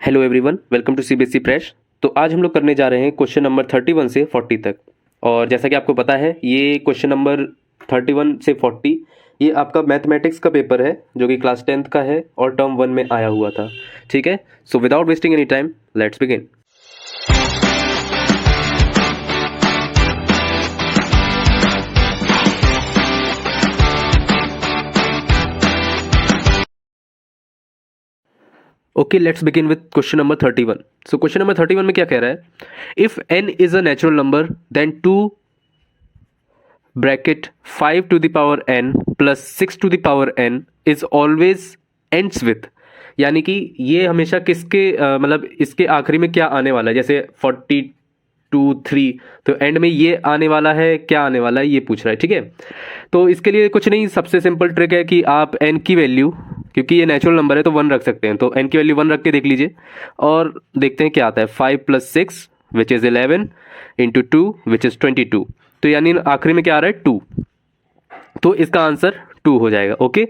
Hello everyone, welcome to CBSE fresh. तो आज हम लोग करने जा रहे हैं क्वेश्चन नंबर 31 से 40 तक। और जैसा कि आपको पता है, ये क्वेश्चन नंबर 31 से 40 ये आपका मैथमेटिक्स का पेपर है जो कि क्लास 10th का है और टर्म 1 में आया हुआ था। ठीक है, so without wasting any time let's begin. Okay, let's begin with question number 31। So question number 31 में क्या कह रहा है? If n is a natural number then 2 bracket 5 to the power n plus 6 to the power n is always ends with, यानी कि ये हमेशा किसके मतलब इसके आखिरी में क्या आने वाला है। जैसे 42 तो एंड में ये आने वाला है, क्या आने वाला है ये पूछ रहा है। ठीक है, तो इसके लिए कुछ नहीं, सबसे सिंपल ट्रिक है कि आप n की वैल्यू, क्योंकि ये नेचुरल नंबर है तो 1 रख सकते हैं, तो n की वैल्यू 1 रख के देख लीजिए और देखते हैं क्या आता है। 5 + 6 which is 11 into 2 which is 22, तो यानी आखिरी में क्या आ रहा है 2, तो इसका आंसर 2 हो जाएगा। ओके,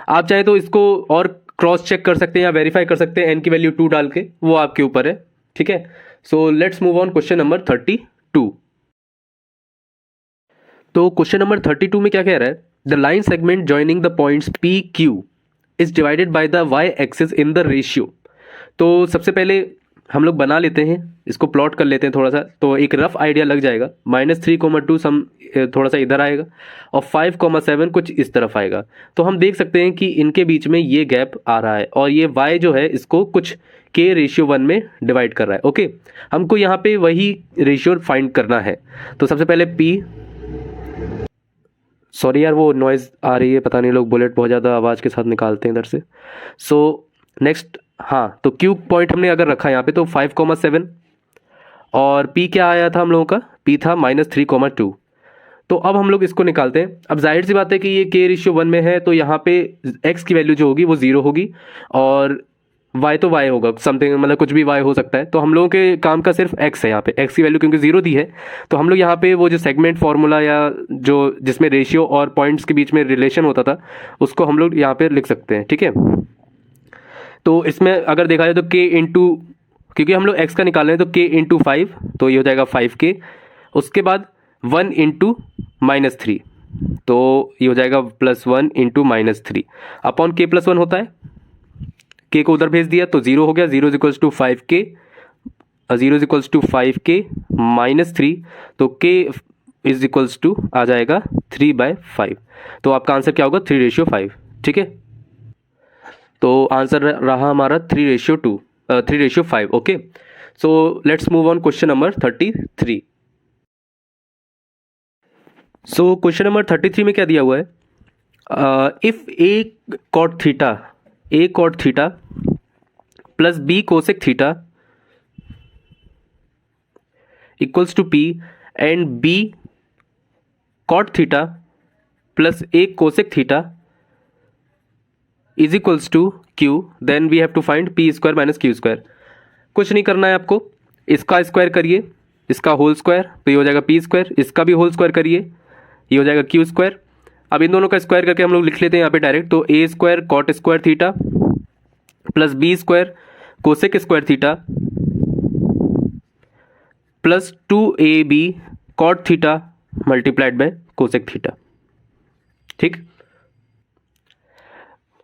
आप चाहे तो इसको और क्रॉस चेक कर सकते हैं या वेरीफाई कर सकते हैं n की वैल्यू 2 डाल के, वो आपके ऊपर है। ठीक है, सो let's move on question number 32। तो क्वेश्चन नंबर 32 में क्या कह रहा है? The line segment joining the points P Q is divided by the Y axis in the ratio. तो सबसे पहले हम लोग बना लेते हैं, इसको प्लॉट कर लेते हैं थोड़ा सा, तो एक रफ आइडिया लग जाएगा। -3, 2 सम थोड़ा सा इधर आएगा और 5, 7 कुछ इस तरफ आएगा। तो हम देख सकते हैं कि इनके बीच में ये गैप आ रहा है और ये y जो है इसको कुछ k/1 में डिवाइड कर रहा है। ओके, हमको यहाँ पे वही रेशियो फाइंड करना है। तो सबसे पहले p, सॉरी यार वो नॉइज़ आ रही है, पता नहीं लोग बुलेट बहुत ज़्यादा आवाज़ के साथ निकालते हैं इधर से। सो नेक्स्ट, हाँ, तो क्यू पॉइंट हमने अगर रखा यहाँ पे तो 5, 7 और p क्या आया था हम लोगों का? p था -3, 2। तो अब हम लोग इसको निकालते हैं। अब जाहिर सी बात है कि ये k/1 में है तो यहाँ पे x की वैल्यू जो होगी वो 0 होगी और y तो y होगा, समथिंग मतलब कुछ भी y हो सकता है। तो हम लोगों के काम का सिर्फ x है, यहाँ पे x की वैल्यू क्योंकि 0 दी है तो हम लोग यहाँ पे वो जो सेगमेंट फार्मूला या जो जिसमें रेशियो और पॉइंट्स के बीच में रिलेशन होता था उसको हम लोग यहाँ पे लिख सकते हैं। ठीक है, तो इसमें अगर देखा जाए तो k इंटू, क्योंकि हम लोग x का निकाल रहे हैं तो k इंटू 5, तो ये हो जाएगा 5k। उसके बाद 1 इंटू -3, तो ये हो जाएगा +1 इंटू -3 अपॉन k+1 होता है। k को उधर भेज दिया तो 0 हो गया, 0 = 5k, 0 = 5k -3, तो k = आ जाएगा 3/5। तो आपका आंसर क्या होगा? 3/5। ठीक है, तो आंसर रहा हमारा 3/2, 3/5। Okay, so let's move on question number 33। So question number 33 में क्या दिया हुआ है? If a cot theta plus b cosec theta equals to p and b cot theta plus a cosec theta is equals to q, then we have to find p² - q²। कुछ नहीं करना है आपको, इसका स्क्वायर करिए, इसका whole square, तो ये हो जाएगा p², इसका भी होल स्क्वायर करिए, ये हो जाएगा q²। अब इन दोनों का स्क्वायर करके हम लोग लिख लेते हैं यहाँ पे डायरेक्ट, तो a² cot² theta plus b² cosec² theta plus 2ab cot theta multiplied by cosec theta, ठीक,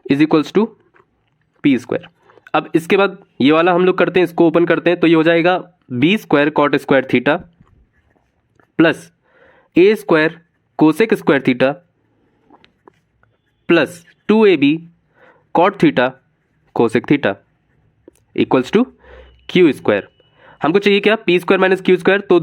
इज इक्वल्स टू p²। अब इसके बाद ये वाला हम लोग करते हैं, इसको ओपन करते हैं, तो ये हो जाएगा b² cot² theta plus a² cosec² theta plus 2ab cot theta cosec theta equals to q²। हमको चाहिए क्या? p² - q², तो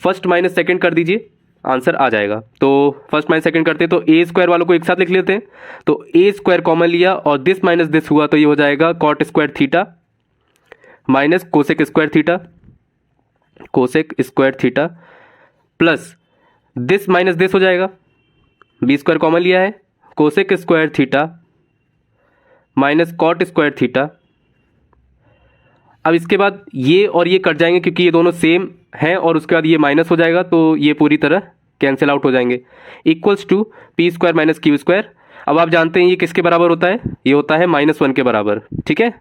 फर्स्ट माइनस सेकंड कर दीजिए, आंसर आ जाएगा। तो फर्स्ट माइनस सेकंड करते हैं तो a² वालों को एक साथ लिख लेते हैं, तो a² कॉमन लिया और दिस माइनस दिस हुआ तो ये हो जाएगा cot² theta minus cosec² theta plus this minus this हो जाएगा, b² कॉमन लिया है, cosec² theta minus cot² theta. अब इसके बाद ये और ये कट जाएंगे क्योंकि ये दोनों सेम हैं और उसके बाद ये माइनस हो जाएगा तो ये पूरी तरह कैंसिल आउट हो जाएंगे, इक्वल्स टू p² - q²। अब आप जानते हैं ये किसके बराबर होता है, ये होता है -1 के बराबर, ठीक है।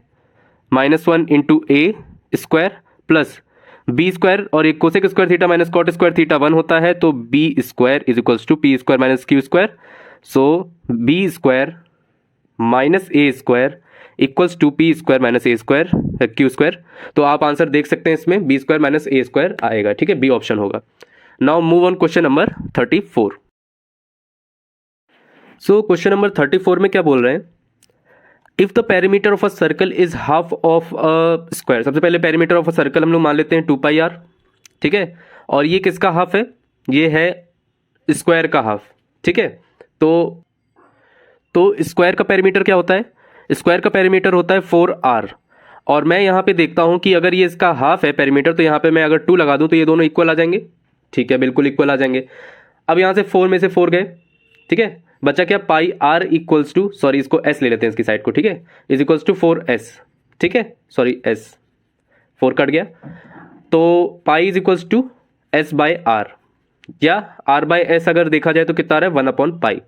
-1 into A square plus B square, और एक cosec square theta minus cot square theta 1 होता है, तो B square is equals to P square minus Q square. So B square minus A square equals to P square minus A square Q square. तो आप answer देख सकते हैं इसमें B square minus A square आएगा, ठीक है, B option होगा। Now move on question number 34। So question number 34 में क्या बोल रहे हैं, if the perimeter of a circle is half of a square. सबसे पहले पेरीमीटर ऑफ अ सर्कल हम लोग मान लेते हैं 2πr, ठीक है, और ये किसका हाफ है, ये है स्क्वायर का हाफ, ठीक है। तो स्क्वायर का पेरीमीटर क्या होता है, स्क्वायर का पेरीमीटर होता है 4r, और मैं यहाँ पे देखता हूँ कि अगर ये इसका हाफ है पेरीमीटर, तो यहाँ पे मैं अगर 2 लगा दूँ तो ये दोनों इक्वल आ जाएंगे, ठीक है, बिल्कुल इक्वल आ जाएंगे। अब यहाँ से 4 में से 4 गए, ठीक है, बचा क्या, पाई आर इक्वल्स टू, सॉरी इसको एस ले लेते हैं इसकी साइड को, ठीक है, इज इक्वल्स टू 4s, ठीक है, सॉरी एस 4 कट गया, तो pi is equals to S by R, या आर बाय एस अगर देखा जाए तो कितना आ रहा है 1/पाई,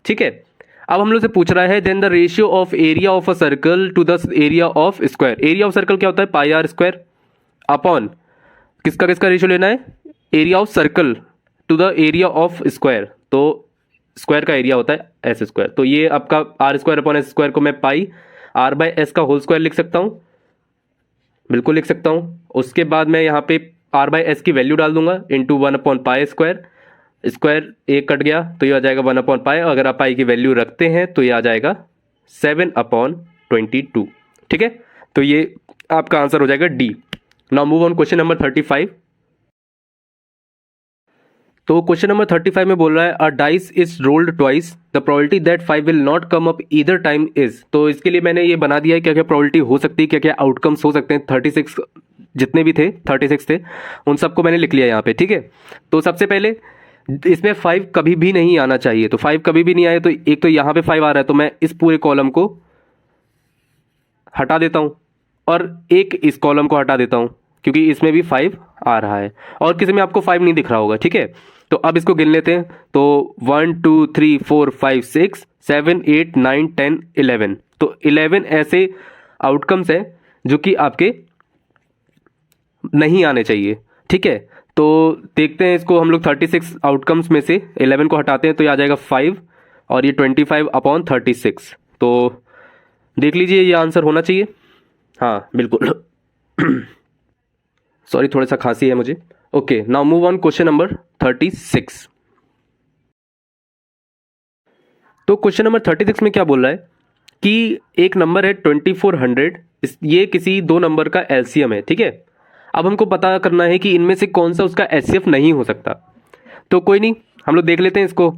ठीक है। अब हम लोग से पूछ रहा है then the ratio of area of a circle to the area of square. Area of circle क्या होता है, पाई आर स्क्वायर अपॉन किसका किसका रेशियो लेना है, area of circle to the area of square, तो स्क्वायर का एरिया होता है एस स्क्वायर। तो ये आपका R square upon S square को मैं पाई आर बाय एस का होल स्क्वायर लिख सकता हूँ, बिल्कुल लिख सकता हूँ। उसके बाद मैं यहाँ पे आर बाय एस की वैल्यू डाल दूंगा इंटू 1/पाई स्क्वायर, स्क्वायर एक कट गया तो ये आ जाएगा 1/पाई, अगर आप पाई की वैल्यू रखते हैं तो ये आ जाएगा 7/22, ठीक है। तो ये आपका आंसर हो जाएगा D. Now move on question number 35। तो क्वेश्चन नंबर 35 में बोल रहा है अ dice is rolled twice, the probability that 5 will not come up either time is. तो इसके लिए मैंने ये बना दिया है क्या क्या प्रोबेबिलिटी हो सकती है, क्या क्या आउटकम्स हो सकते हैं। 36 जितने भी थे 36 थे उन सबको मैंने लिख लिया यहाँ पे, ठीक है। तो सबसे पहले इसमें 5 कभी भी नहीं आना चाहिए, तो 5 कभी भी नहीं आए तो एक तो यहाँ पे 5 आ रहा है, तो मैं इस पूरे कॉलम को हटा देता हूँ और एक इस कॉलम को हटा देता हूँ क्योंकि इसमें भी 5 आ रहा है और किसी में आपको 5 नहीं दिख रहा होगा, ठीक है। तो अब इसको गिन लेते हैं, तो 1 2 3 4 5 6 7 8 9 10 11, तो 11 ऐसे आउटकम्स हैं जो कि आपके नहीं आने चाहिए, ठीक है। तो देखते हैं इसको हम लोग 36 आउटकम्स में से 11 को हटाते हैं तो ये आ जाएगा 5 और ये 25/36। तो देख लीजिए ये आंसर होना चाहिए, हाँ बिल्कुल। सॉरी थोड़ा सा खांसी है मुझे। Okay now move on question number 36। तो क्वेश्चन नंबर 36 में क्या बोल रहा है कि एक नंबर है 2400, ये किसी दो नंबर का एलसीएम है, ठीक है। अब हमको पता करना है कि इनमें से कौन सा उसका एचसीएफ नहीं हो सकता। तो कोई नहीं, हम लोग देख लेते हैं इसको।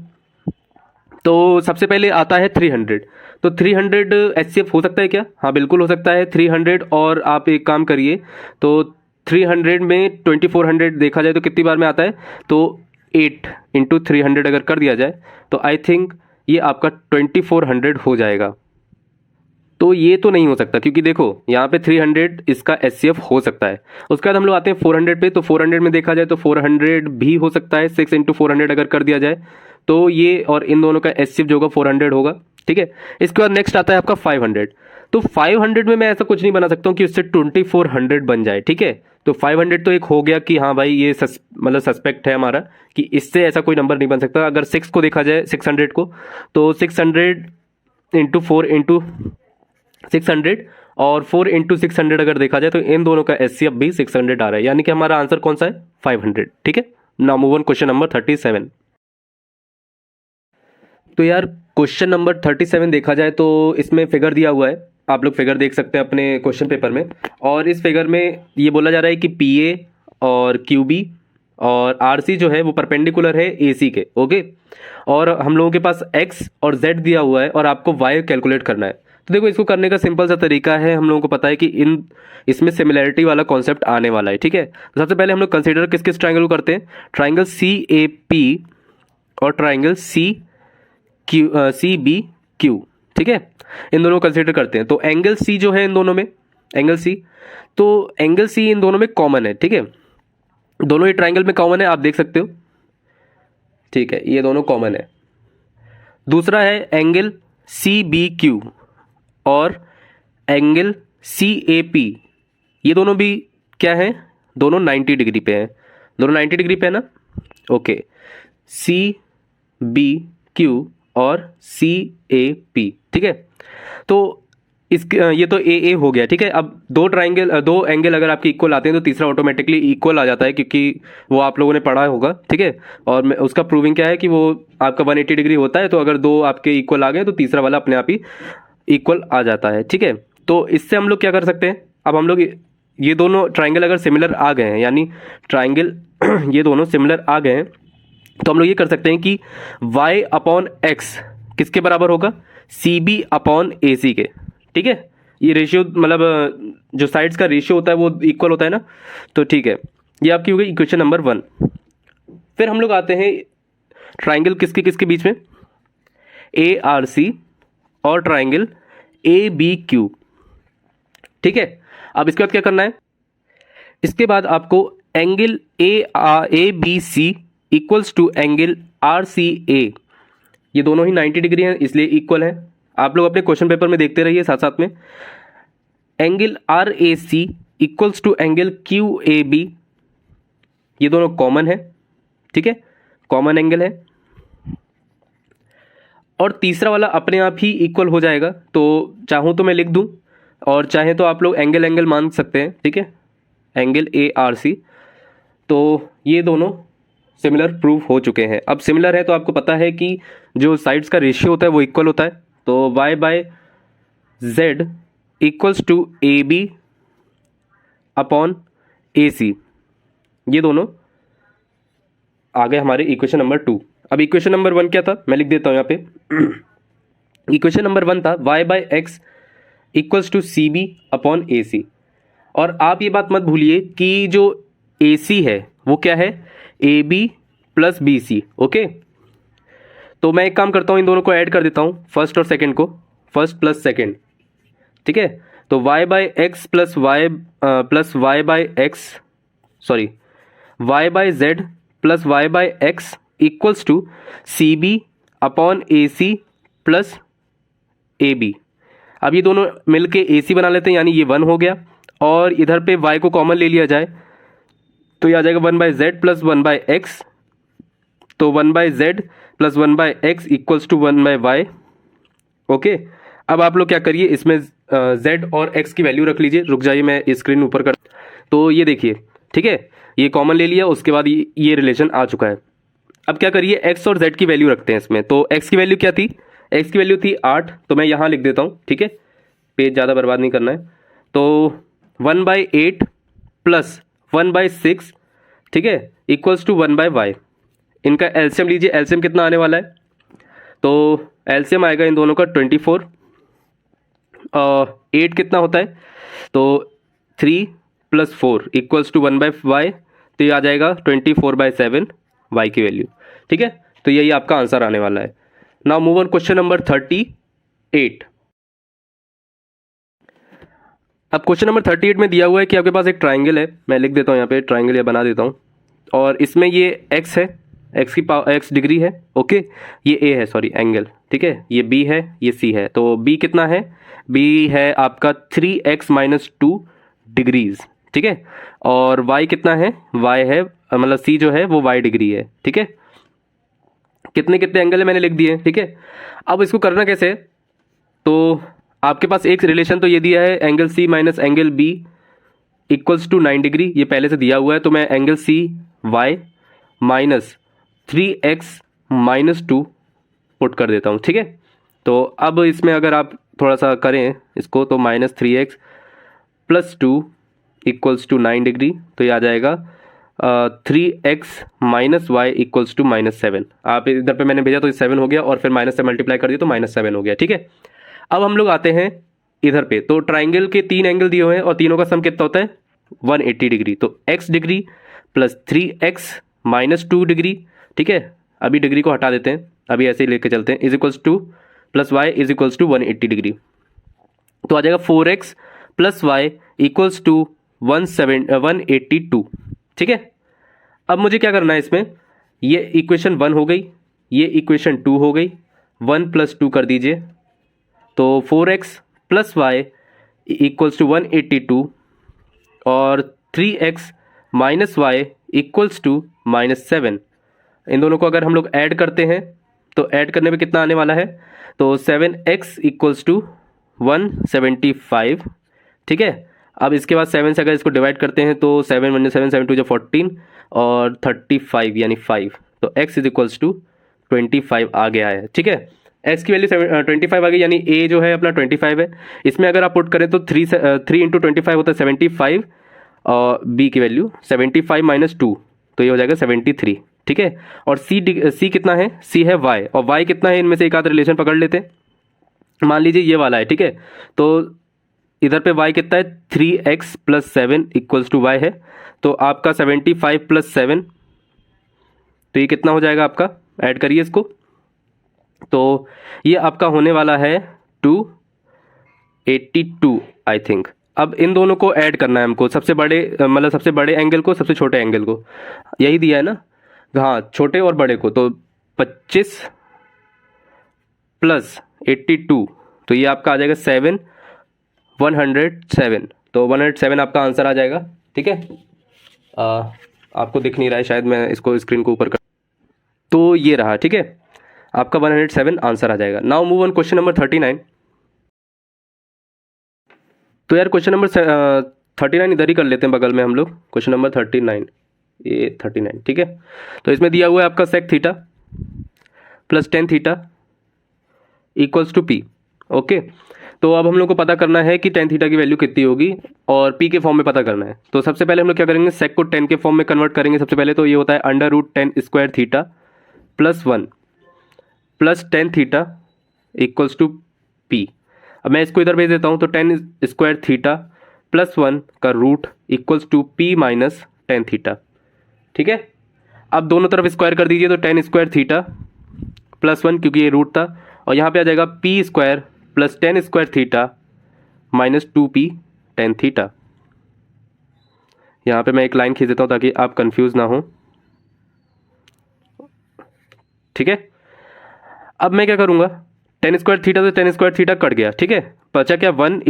तो सबसे पहले आता है 300, तो 300 एचसीएफ हो सकता है क्या, हाँ बिल्कुल हो सकता है 300। और आप एक काम करिए, तो 300 में 2400 देखा जाए तो कितनी बार में आता है, तो 8 इंटू 300 अगर कर दिया जाए तो आई थिंक ये आपका 2400 हो जाएगा। तो ये तो नहीं हो सकता क्योंकि देखो यहाँ पे 300 इसका एचसीएफ हो सकता है। उसके बाद हम लोग आते हैं 400 पे, तो 400 में देखा जाए तो 400 भी हो सकता है, 6 इंटू 400 अगर कर दिया जाए तो ये और इन दोनों का एचसीएफ जो होगा 400 होगा, ठीक है। इसके बाद नेक्स्ट आता है आपका 500, तो 500 में मैं ऐसा कुछ नहीं बना सकता हूँ कि उससे 2400 बन जाए, ठीक है। तो 500 तो एक हो गया कि हाँ भाई ये मतलब सस्पेक्ट है हमारा कि इससे ऐसा कोई नंबर नहीं बन सकता। अगर 6 को देखा जाए 600 को, तो 600 इंटू 4 इंटू 600 और 4 इंटू 600 अगर देखा जाए तो इन दोनों का एचसीएफ भी 600 आ रहा है, यानी कि हमारा आंसर कौन सा है 500, ठीक है। Now move on question number 37। तो यार क्वेश्चन नंबर 37 देखा जाए तो इसमें फिगर दिया हुआ है, आप लोग फिगर देख सकते हैं अपने क्वेश्चन पेपर में। और इस फिगर में ये बोला जा रहा है कि पीए और क्यूबी और आरसी जो है वो परपेंडिकुलर है एसी के, ओके। और हम लोगों के पास एक्स और जेड दिया हुआ है और आपको वाई कैलकुलेट करना है। तो देखो इसको करने का सिंपल सा तरीका है, हम लोगों को पता है कि इसमें सिमिलैरिटी वाला कॉन्सेप्ट आने वाला है, ठीक है। तो सबसे पहले हम लोग कंसीडर किस किस ट्राइंगल को करते हैं, ट्राइंगल सी ए पी और ट्राइंगल सी बी क्यू, ठीक है। इन दोनों को कंसीडर करते हैं। तो एंगल सी जो है इन दोनों में, एंगल सी, तो एंगल सी इन दोनों में कॉमन है, ठीक है। दोनों ही ट्राइंगल में कॉमन है, आप देख सकते हो, ठीक है, ये दोनों कॉमन है। दूसरा है एंगल सी बी क्यू और एंगल सी ए पी। ये दोनों भी क्या है, दोनों 90 डिग्री पे हैं, दोनों 90 डिग्री पे है ना। ओके, सी बी क्यू और सी ए पी, ठीक है। तो इस ये तो ए हो गया, ठीक है। अब दो एंगल अगर आपके इक्वल आते हैं तो तीसरा ऑटोमेटिकली इक्वल आ जाता है, क्योंकि वो आप लोगों ने पढ़ा होगा, ठीक है। और उसका प्रूविंग क्या है कि वो आपका 180 डिग्री होता है, तो अगर दो आपके इक्वल आ गए तो तीसरा वाला अपने आप ही इक्वल आ जाता है, ठीक है। तो इससे हम लोग क्या कर सकते हैं, अब हम लोग ये दोनों ट्राइंगल अगर सिमिलर आ गए हैं, यानी ट्राइंगल ये दोनों सिमिलर आ गए हैं, तो हम लोग ये कर सकते हैं कि y अपॉन एक्स किसके बराबर होगा, सी बी अपॉन ए सी के, ठीक है। ये रेशियो मतलब जो साइड्स का रेशियो होता है वो इक्वल होता है ना, तो ठीक है। ये आपकी हो गई इक्वेशन नंबर 1। फिर हम लोग आते हैं ट्राइंगल किसके किसके बीच में, ए आर सी और ट्राइंगल ए बी क्यू, ठीक है। अब इसके बाद क्या करना है, इसके बाद आपको angle A B C equals to angle R C A, ये दोनों ही 90 डिग्री हैं इसलिए इक्वल है। आप लोग अपने क्वेश्चन पेपर में देखते रहिए साथ साथ में। Angle R A C equals to angle Q A B, ये दोनों कॉमन है, ठीक है, कॉमन एंगल है। और तीसरा वाला अपने आप ही इक्वल हो जाएगा, तो चाहूँ तो मैं लिख दूँ और चाहे तो आप लोग एंगल मान सकते हैं, ठीक है, एंगल ए आर सी। तो ये दोनों सिमिलर प्रूफ हो चुके हैं। अब सिमिलर है तो आपको पता है कि जो साइड्स का रेशियो होता है वो इक्वल होता है, तो y by z equals to A B upon A C, ये दोनों आ गए हमारे इक्वेशन नंबर 2। अब इक्वेशन नंबर 1 क्या था, मैं लिख देता हूँ यहाँ पे। इक्वेशन नंबर 1 था y by x equals to C B upon A C. और आप ये बात मत भूलिए कि जो ए सी है वो क्या है, A B plus B C, okay. तो मैं एक काम करता हूँ, इन दोनों को ऐड कर देता हूँ, फर्स्ट और सेकंड को, फर्स्ट प्लस सेकंड, ठीक है। तो y by X plus Y by X, sorry y by Z plus Y by x equals to C B upon A C plus A B. अब ये दोनों मिलके ए सी बना लेते हैं, यानी ये 1 हो गया। और इधर पे y को कॉमन ले लिया जाए तो ये आ जाएगा 1 by Z plus 1 by X, तो 1 by Z plus 1 by x equals to 1 by Y, okay. अब आप लोग क्या करिए, इसमें z और x की वैल्यू रख लीजिए। रुक जाइए, मैं स्क्रीन ऊपर कर, तो ये देखिए, ठीक है, ये कॉमन ले लिया, उसके बाद ये रिलेशन आ चुका है। अब क्या करिए, x और z की वैल्यू रखते हैं इसमें। तो x की वैल्यू क्या थी, x की वैल्यू थी 8, तो मैं यहाँ लिख देता हूँ, ठीक है, पेज ज़्यादा बर्बाद नहीं करना है। तो 1 बाय 8 प्लस 1 बाय 6, ठीक है, इक्वल्स टू 1 बाय वाई। इनका एलसीएम लीजिए, एलसीएम कितना आने वाला है, तो एलसीएम आएगा इन दोनों का 24। 8 कितना होता है, तो 3 plus 4 equals to 1 by Y, तो ये आ जाएगा 24/7 वाई की वैल्यू, ठीक है। तो यही आपका आंसर आने वाला है। Now move on question number 38। अब क्वेश्चन नंबर 38 में दिया हुआ है कि आपके पास एक ट्राइंगल है, मैं लिख देता हूँ यहाँ पे, ट्राइंगल ये बना देता हूँ, और इसमें ये x है, x डिग्री है, ओके, ये a है, सॉरी एंगल, ठीक है, ये b है, ये c है। तो b कितना है, b है आपका 3x माइनस 2 डिग्रीज, ठीक है। और y कितना है, y है मतलब c जो है वो y डिग्री है, ठीक है। कितने कितने एंगल है मैंने लिख दिए, ठीक है। अब इसको करना कैसे है, तो आपके पास एक रिलेशन तो ये दिया है, angle c minus angle b equals to 9 degree, ये पहले से दिया हुआ है। तो मैं angle c y minus 3x minus 2 put कर देता हूँ, ठीक है। तो अब इसमें अगर आप थोड़ा सा करें इसको, तो minus 3x plus 2 equals to 9 degree, तो ये आ जाएगा 3x minus Y equals to -7। आप इधर पे मैंने भेजा तो 7 हो गया, और फिर माइनस से मल्टीप्लाई कर दिया तो -7 हो गया, ठीक है। अब हम लोग आते हैं इधर पे, तो ट्राइंगल के 3 एंगल दिए हुए हैं और तीनों का सम कितना होता है 180 डिग्री। तो x degree plus 3x minus 2 degree, ठीक है, अभी डिग्री को हटा देते हैं, अभी ऐसे ही लेके चलते हैं, is equals to plus Y is equals to 180 degree. तो आ जाएगा 4x plus Y equals to 182, ठीक है। अब मुझे क्या करना है इसमें, ये इक्वेशन 1 हो गई, ये इक्वेशन 2 हो गई, 1 + 2 कर दीजिए, तो 4x + y = 182 और 3x - y = -7। इन दोनों को अगर हम लोग ऐड करते हैं तो ऐड करने पे कितना आने वाला है, तो 7x = 175। ठीक है, अब इसके बाद 7 से अगर इसको डिवाइड करते हैं तो 7 × 7 7 2 14 और 35 यानी 5, तो x = 25 आ गया है। ठीक है, x की वैल्यू 25 आ गई, यानी a जो है अपना 25 है। इसमें अगर आप पुट करें तो 3 × 25 होता है 75 और b की वैल्यू 75 - 2, तो ये हो जाएगा 73। ठीक है, और c कितना है, c है y, और y कितना है, इनमें से एक आध रिलेशन पकड़ लेते हैं। मान लीजिए ये वाला है। ठीक है, तो इधर पे y कितना है, 3x + 7 = y है, तो आपका 75 + 7, तो ये कितना हो जाएगा आपका, ऐड करिए इसको, तो ये आपका होने वाला है 282 आई थिंक। अब इन दोनों को ऐड करना है हमको, सबसे बड़े मतलब सबसे बड़े एंगल को सबसे छोटे एंगल को, यही दिया है ना, हाँ, छोटे और बड़े को, तो 25 + 82, तो ये आपका आ जाएगा 107, तो 107 आपका आंसर आ जाएगा। ठीक है, आपको दिख नहीं रहा है शायद, मैं इसको स्क्रीन को ऊपर कर, तो ये रहा। ठीक है, आपका 107 आंसर आ जाएगा। Now move on question number 39। तो यार क्वेश्चन नंबर 39 इधर ही कर लेते हैं बगल में हम लोग, क्वेश्चन नंबर 39, ये 39। ठीक है, तो इसमें दिया हुआ है आपका sec theta + tan theta = p। Okay, तो अब हम लोग को पता करना है कि tan थीटा की वैल्यू कितनी होगी और p के फॉर्म में पता करना है। तो सबसे पहले हम लोग क्या करेंगे, sec को tan के फॉर्म में कन्वर्ट करेंगे। सबसे पहले तो ये होता है √10² थीटा + 1 + tan थीटा = p। अब मैं इसको इधर भेज देता हूँ, तो tan² थीटा + 1 का रूट = p - tan थीटा। ठीक है, अब दोनों तरफ स्क्वायर कर दीजिए, तो tan² थीटा + 1, क्योंकि ये रूट था, और यहाँ पे आ जाएगा p² + tan² theta -2p tan theta. यहाँ पे मैं एक लाइन खींच देता हूँ ताकि आप कंफ्यूज ना हो। ठीक है, अब मैं क्या करूँगा, tan² थीटा से tan² थीटा कट गया। ठीक है, बचा क्या, 1 =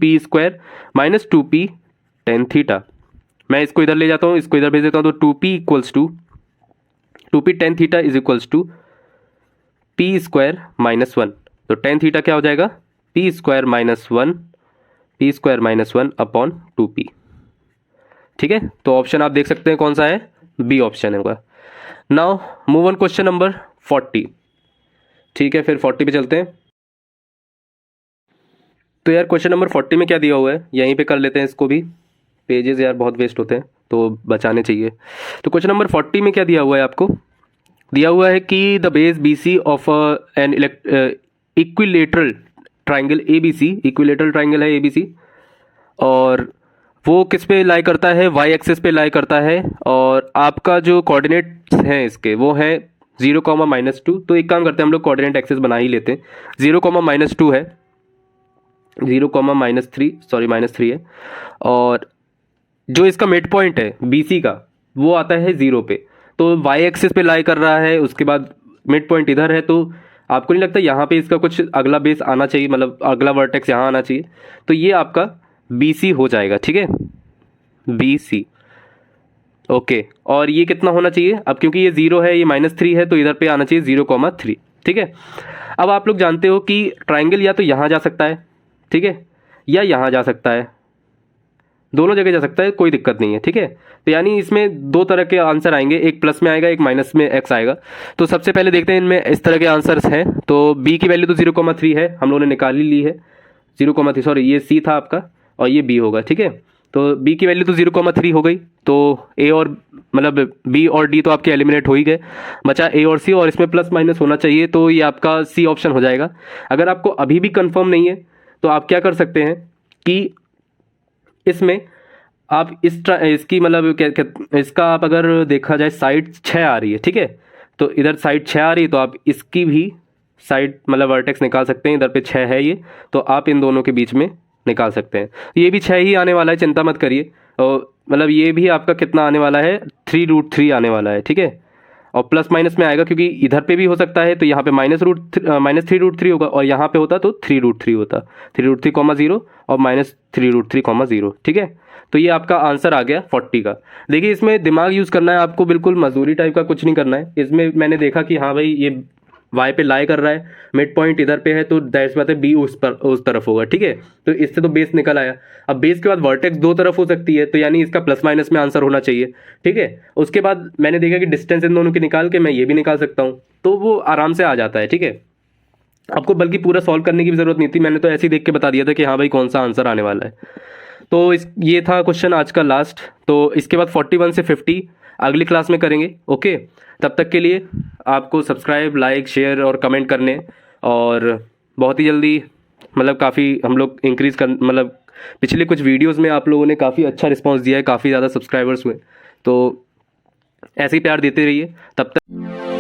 p² - 2p tan थीटा। मैं इसको इधर ले जाता हूँ, इसको इधर भेज देता हूँ, तो 2p = 2p tan theta = p² - 1, तो tan थीटा क्या हो जाएगा, p² - 1 अपॉन 2p। ठीक है, तो ऑप्शन आप देख सकते हैं कौन सा है, बी ऑप्शन होगा। Now move on question number 40। ठीक है, फिर 40 पे चलते हैं। तो यार क्वेश्चन नंबर 40 में क्या दिया हुआ है, यहीं पे कर लेते हैं इसको भी, पेजेस यार बहुत वेस्ट होते हैं तो बचाने चाहिए। तो क्वेश्चन नंबर 40 में क्या दिया हुआ है, आपको दिया हुआ है कि the base BC of an equilateral triangle ABC, equilateral triangle है ABC, और वो किस पे लाई करता है, y एक्सिस पे लाई करता है, और आपका जो कोऑर्डिनेट्स हैं इसके वो हैं 0, -2। तो एक काम करते हैं हम लोग, कोऑर्डिनेट एक्सिस बना ही लेते हैं। 0, -2 है, 0, -3, सॉरी -3 है, और जो इसका मिड पॉइंट है BC का वो आता है 0 पे, तो y एक्सिस पे लाई कर रहा है, उसके बाद मिड पॉइंट इधर है, तो आपको नहीं लगता यहाँ पे इसका कुछ अगला बेस आना चाहिए, मतलब अगला वर्टेक्स यहाँ आना चाहिए, तो ये आपका BC हो जाएगा। ठीक है, BC। ओके, और ये कितना होना चाहिए, अब क्योंकि ये 0 है, ये -3 है, तो इधर पे आना चाहिए 0,3। ठीक है, अब आप लोग जानते हो कि ट्राइंगल या तो यहाँ जा सकता है, ठीक है, या यहाँ जा सकता है, दोनों जगह जा सकता है, कोई दिक्कत नहीं है। ठीक है, तो यानी इसमें दो तरह के आंसर आएंगे, एक प्लस में आएगा, एक माइनस में x आएगा। तो सबसे पहले देखते हैं इनमें इस तरह के आंसर्स हैं। तो b की वैल्यू तो 0,3 है, हम लोगों ने निकाल ही ली है, 0,3, सॉरी ये c था आपका और ये b होगा। ठीक है, तो b की वैल्यू तो 0,3 हो गई, तो a और मतलब b और d तो आपके एलिमिनेट हो ही गए, बचा a और c, और इसमें प्लस माइनस होना चाहिए, तो ये आपका c ऑप्शन हो जाएगा। अगर आपको अभी भी कंफर्म नहीं है तो आप क्या कर सकते हैं कि इसमें आप इसकी मतलब इसका आप अगर देखा जाए साइड 6 आ रही है, ठीक है, तो इधर साइड 6 आ रही है, तो आप इसकी भी साइड मतलब वर्टेक्स निकाल सकते हैं, इधर पे 6 है ये, तो आप इन दोनों के बीच में निकाल सकते हैं। ये भी 6 ही आने वाला है, चिंता मत करिए, और मतलब ये भी आपका कितना आने वाला है, 3√3 आने वाला है। ठीक है, और प्लस माइनस में आएगा क्योंकि इधर पे भी हो सकता है, तो यहाँ पे -3√3 होगा, और यहाँ पे होता तो 3√3 होता, 3√3, 0 और -3√3, 0। ठीक है, तो ये आपका आंसर आ गया 40 का। देखिए इसमें दिमाग यूज़ करना है आपको, बिल्कुल मजदूरी टाइप का कुछ नहीं करना है। इसमें मैंने देखा कि हाँ भाई ये वाई पे लाई कर रहा है, मिड पॉइंट इधर पे है, तो दैट्स बात है बी उस तरफ होगा। ठीक है, तो इससे तो बेस निकल आया। अब बेस के बाद वर्टेक्स दो तरफ हो सकती है, तो यानी इसका प्लस माइनस में आंसर होना चाहिए। ठीक है, उसके बाद मैंने देखा कि डिस्टेंस इन दोनों की निकाल के मैं ये भी निकाल सकता हूँ, तो वो आराम से आ जाता है। ठीक है, आपको बल्कि पूरा सॉल्व करने की भी जरूरत नहीं थी, मैंने तो ऐसे ही देख के बता दिया था कि हाँ भाई कौन सा आंसर आने वाला है। तो ये था क्वेश्चन आज का लास्ट। तो इसके बाद 41 से 50 अगली क्लास में करेंगे। ओके, तब तक के लिए आपको सब्सक्राइब, लाइक, शेयर और कमेंट करने, और बहुत ही जल्दी मतलब काफ़ी हम लोग इंक्रीज़ कर, मतलब पिछले कुछ वीडियोस में आप लोगों ने काफ़ी अच्छा रिस्पांस दिया है, काफ़ी ज़्यादा सब्सक्राइबर्स हुए, तो ऐसे ही प्यार देते रहिए। तब तक